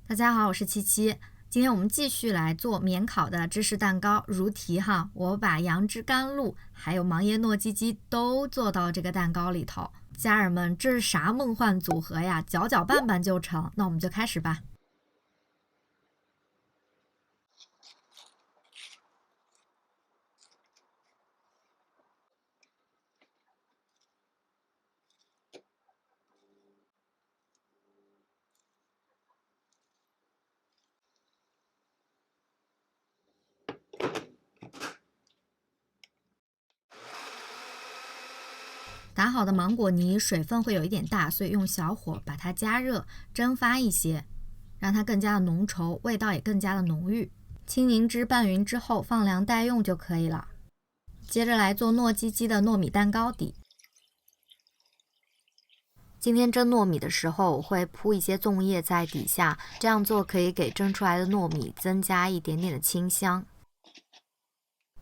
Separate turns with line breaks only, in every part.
大家好，我是七七。今天我们继续来做免烤的芝士蛋糕。如题哈，我把杨枝甘露还有芒椰糯叽叽都做到这个蛋糕里头。家人们，这是啥梦幻组合呀？搅搅拌拌就成。那我们就开始吧。打好的芒果泥水分会有一点大，所以用小火把它加热，蒸发一些，让它更加的浓稠，味道也更加的浓郁。青柠汁拌匀之后放凉待用就可以了。接着来做糯叽叽的糯米蛋糕底。今天蒸糯米的时候，我会铺一些粽叶在底下，这样做可以给蒸出来的糯米增加一点点的清香。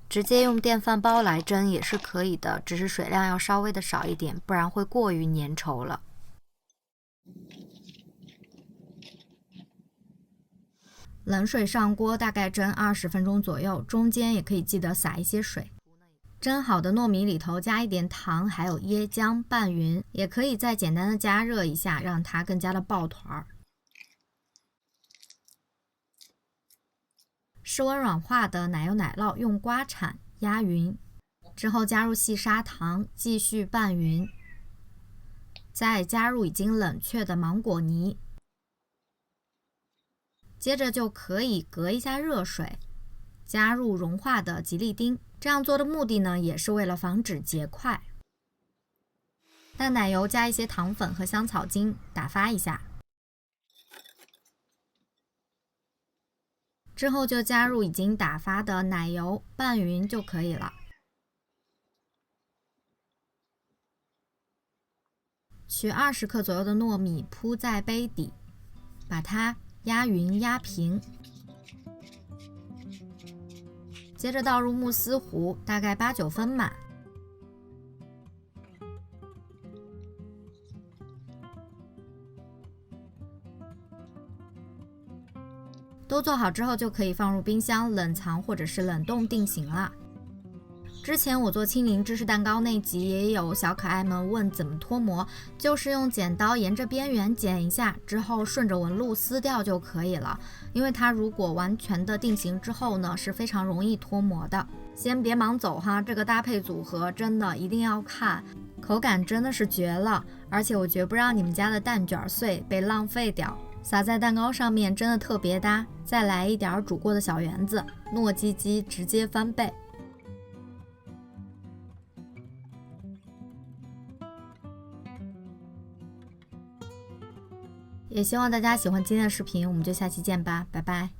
直接用电饭煲来蒸也是可以的，只是水量要稍微的少一点，不然会过于粘稠了。冷水上锅，大概蒸20分钟左右，中间也可以记得撒一些水。蒸好的糯米里头加一点糖，还有椰浆拌匀，也可以再简单的加热一下，让它更加的抱团。室温软化的奶油奶酪用刮铲压匀，之后加入细砂糖，继续拌匀，再加入已经冷却的芒果泥，接着就可以隔一下热水，加入融化的吉利丁。这样做的目的呢，也是为了防止结块。淡奶油加一些糖粉和香草精，打发一下。之后就加入已经打发的奶油，拌匀就可以了。取20克左右的糯米铺在杯底，把它压匀压平。接着倒入慕斯糊，大概8-9分满。都做好之后就可以放入冰箱冷藏或者是冷冻定型了。之前我做青柠芝士蛋糕那集也有小可爱们问怎么脱模，就是用剪刀沿着边缘剪一下，之后顺着纹路撕掉就可以了。因为它如果完全的定型之后呢，是非常容易脱模的。先别忙走哈，这个搭配组合真的一定要看，口感真的是绝了，而且我绝不让你们家的蛋卷碎被浪费掉。撒在蛋糕上面真的特别搭，再来一点煮过的小圆子，糯叽叽直接翻倍。也希望大家喜欢今天的视频，我们就下期见吧，拜拜。